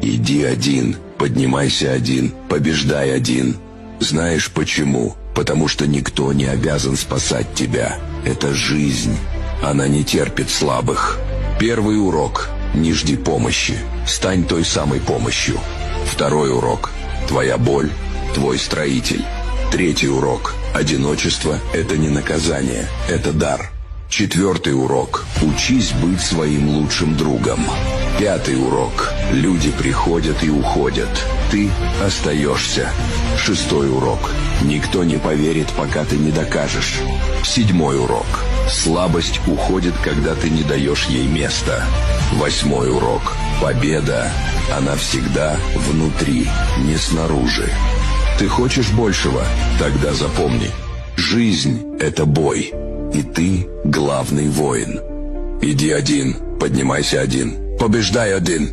Иди один, поднимайся один, побеждай один. Знаешь почему? Потому что никто не обязан спасать тебя. Это жизнь. Она не терпит слабых. Первый урок. Не жди помощи. Стань той самой помощью. Второй урок. Твоя боль – твой строитель. Третий урок. Одиночество – это не наказание, это дар. Четвертый урок. Учись быть своим лучшим другом. Пятый урок. Люди приходят и уходят. Ты остаешься. Шестой урок. Никто не поверит, пока ты не докажешь. Седьмой урок. Слабость уходит, когда ты не даешь ей места. Восьмой урок. Победа. Она всегда внутри, не снаружи. Ты хочешь большего? Тогда запомни. Жизнь – это бой. И ты главный воин. Иди один, поднимайся один, побеждай один.